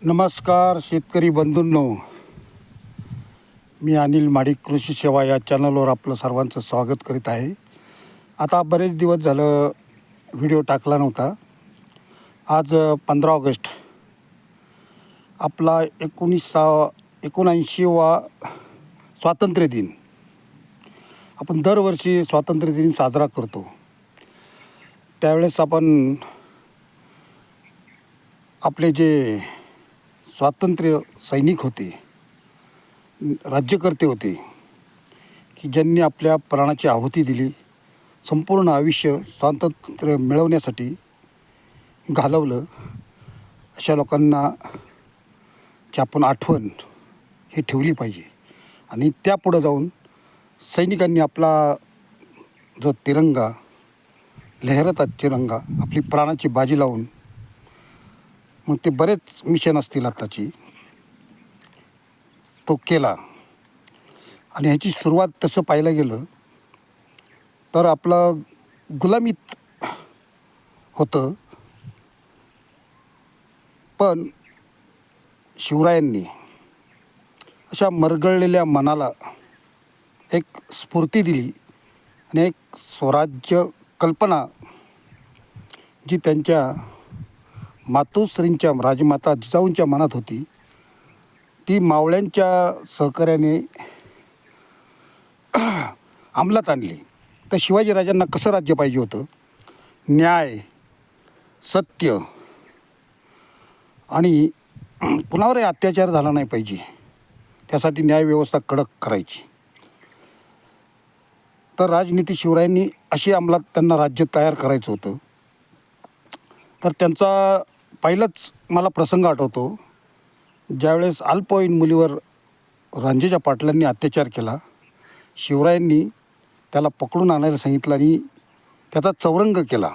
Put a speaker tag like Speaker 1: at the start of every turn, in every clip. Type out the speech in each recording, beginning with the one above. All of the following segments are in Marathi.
Speaker 1: नमस्कार शेतकरी बंधूंनो, मी अनिल माडिक कृषी सेवा या चॅनलवर आपलं सर्वांचं स्वागत करीत आहे. आता बरेच दिवस झालं व्हिडिओ टाकला नव्हता. आज 15 ऑगस्ट आपला 79वा स्वातंत्र्य दिन. आपण दरवर्षी स्वातंत्र्य दिन साजरा करतो. त्यावेळेस आपण आपले जे स्वातंत्र्य सैनिक होते, राज्यकर्ते होते, की ज्यांनी आपल्या प्राणाची आहुती दिली, संपूर्ण आयुष्य स्वातंत्र्य मिळवण्यासाठी घालवलं, अशा लोकांना ची आपण आठवण ही ठेवली पाहिजे. आणि त्यापुढं जाऊन सैनिकांनी आपला जो तिरंगा लहरतात, तिरंगा आपली प्राणाची बाजी लावून, मग ते बरेच मिशन असतील आत्ताची, तो केला. आणि ह्याची सुरुवात तसं पाहायला गेलं तर आपलं गुलामीत होतं. पण शिवरायांनी अशा मरगळलेल्या मनाला एक स्फूर्ती दिली आणि एक स्वराज्य कल्पना जी त्यांच्या मातोश्रींच्या, राजमाता जिजाऊंच्या मनात होती, ती मावळ्यांच्या सहकार्याने अंमलात आणली. तर शिवाजीराजांना कसं राज्य पाहिजे होतं? न्याय, सत्य आणि कुणावरही अत्याचार झाला नाही पाहिजे, त्यासाठी न्यायव्यवस्था कडक करायची. तर राजनीती शिवरायांनी अशी अंमलात त्यांना राज्य तयार करायचं होतं. तर त्यांचा पहिलाच मला प्रसंग आठवतो, ज्यावेळेस अल्पवयीन मुलीवर रांजेच्या पाटलांनी अत्याचार केला. शिवरायांनी त्याला पकडून आणायला सांगितलं आणि त्याचा चौरंग केला.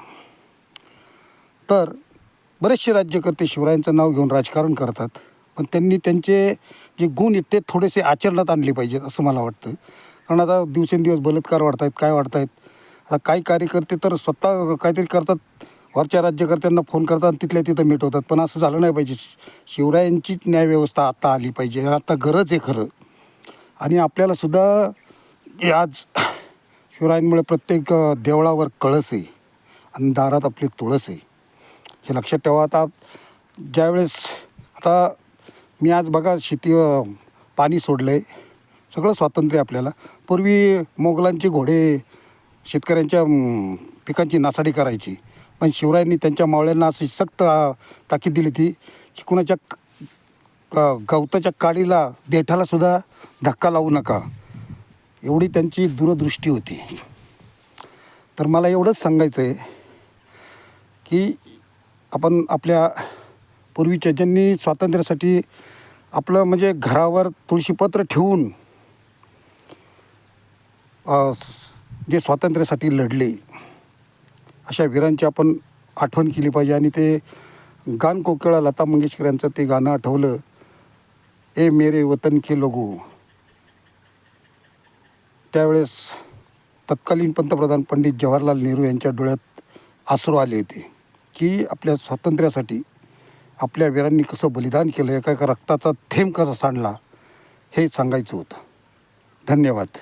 Speaker 1: तर बरेचसे राज्यकर्ते शिवरायांचं नाव घेऊन राजकारण करतात, पण त्यांनी त्यांचे जे गुण आहेत ते थोडेसे आचरणात आणले पाहिजेत असं मला वाटतं. कारण आता दिवसेंदिवस बलात्कार वाढत आहेत, काय वाढत आहेत. आता काही कार्यकर्ते तर स्वतः काहीतरी करतात, वरच्या राज्यकर्त्यांना फोन करतात, तिथल्या तिथं मिटवतात. पण असं झालं नाही पाहिजे. शिवरायांचीच न्यायव्यवस्था आता आली पाहिजे, आता गरज आहे खरं. आणि आपल्यालासुद्धा आज शिवरायांमुळे प्रत्येक देवळावर कळस आहे आणि दारात आपली तुळस आहे, हे लक्षात ठेवा. आता ज्यावेळेस आता मी आज बघा पाणी सोडलं आहे, सगळं स्वातंत्र्य आपल्याला. पूर्वी मोगलांचे घोडे शेतकऱ्यांच्या पिकांची नासाडी करायची, पण शिवरायांनी त्यांच्या मावळ्यांना अशी सक्त ताकीद दिली ती की कुणाच्या गवताच्या काडीला, देठालासुद्धा धक्का लावू नका, एवढी त्यांची दूरदृष्टी होती. तर मला एवढंच सांगायचं आहे की आपण आपल्या पूर्वीच्या ज्यांनी स्वातंत्र्यासाठी आपलं म्हणजे घरावर तुळशीपत्र ठेवून जे स्वातंत्र्यासाठी लढले, अशा वीरांची आपण आठवण केली पाहिजे. आणि ते गान कोकिळा लता मंगेशकर यांचं ते गाणं आठवलं, ए मेरे वतन के लोगो. त्यावेळेस तत्कालीन पंतप्रधान पंडित जवाहरलाल नेहरू यांच्या डोळ्यात अश्रू आले होते की आपल्या स्वातंत्र्यासाठी आपल्या वीरांनी कसं बलिदान केलं, एका एका रक्ताचा थेंब कसा सांडला, हे सांगायचं होतं. धन्यवाद.